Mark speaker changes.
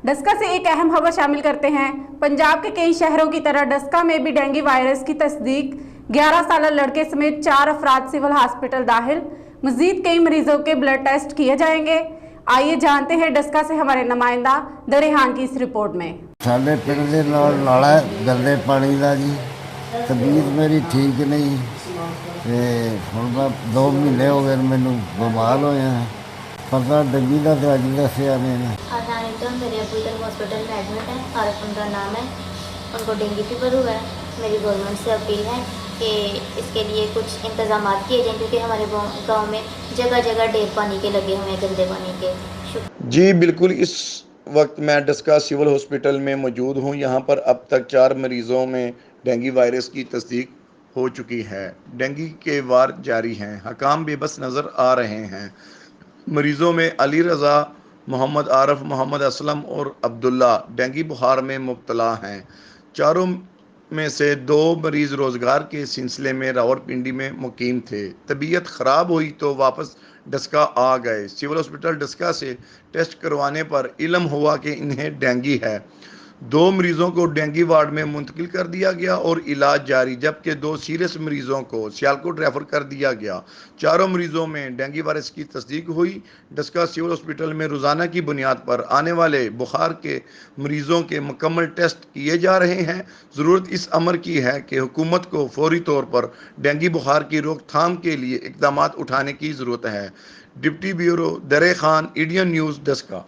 Speaker 1: डस्का से एक अहम खबर शामिल करते हैं। पंजाब के कई शहरों की तरह डस्का में भी डेंगू वायरस की तस्दीक। 11 साल लड़के समेत 4 अफराद सिविल हॉस्पिटल दाखिल। मजीद कई मरीजों के ब्लड टेस्ट किए जाएंगे। आइए जानते हैं डस्का से हमारे नुमाइंदा दरेहान की इस रिपोर्ट में।
Speaker 2: साडे पिंड दे नाला गंदे पानी का जी, तबीयत मेरी ठीक नहीं ते हुण मैं 2 महीने हो गए मैनू बीमार होया। पता डेंगू का तो अज दसिया मैंने।
Speaker 3: मेरे अबू इधर हॉस्पिटल में एडमिट है, आरफ उनका नाम है। उनको डेंगू फीवर हुआ है। मेरी गवर्नमेंट से अपील है कि इसके लिए कुछ इंतजाम किए जाएँ, क्योंकि हमारे गांव में जगह जगह ढेर पानी के लगे हुए हैं, गंदे पानी के।
Speaker 4: जी बिल्कुल, इस वक्त मैं डस्का सिविल हॉस्पिटल में मौजूद हूँ। यहाँ पर अब तक 4 मरीज़ों में डेंगू वायरस की तस्दीक हो चुकी है। डेंगू के वार जारी हैं, हकाम बेबस नज़र आ रहे हैं। मरीज़ों में अली रज़ा, मोहम्मद आरफ, मोहम्मद असलम और अब्दुल्ला डेंगू बुखार में मुब्तला हैं। चारों में से 2 मरीज़ रोज़गार के सिलसिले में रावलपिंडी में मुकीम थे। तबीयत ख़राब हुई तो वापस डस्का आ गए। सिविल हॉस्पिटल डस्का से टेस्ट करवाने पर इल्म हुआ कि इन्हें डेंगू है। 2 मरीज़ों को डेंगू वार्ड में मुंतकिल कर दिया गया और इलाज जारी, जबकि 2 सीरियस मरीज़ों को सियालकोट रेफर कर दिया गया। चारों मरीज़ों में डेंगू वायरस की तस्दीक हुई। डस्का सिविल हॉस्पिटल में रोज़ाना की बुनियाद पर आने वाले बुखार के मरीज़ों के मुकम्मल टेस्ट किए जा रहे हैं। ज़रूरत इस अमर की है कि हुकूमत को फौरी तौर पर डेंगू बुखार की रोकथाम के लिए इक़दामात उठाने की ज़रूरत है। डिप्टी ब्यूरो दरे खान, इंडियन न्यूज़, डस्का।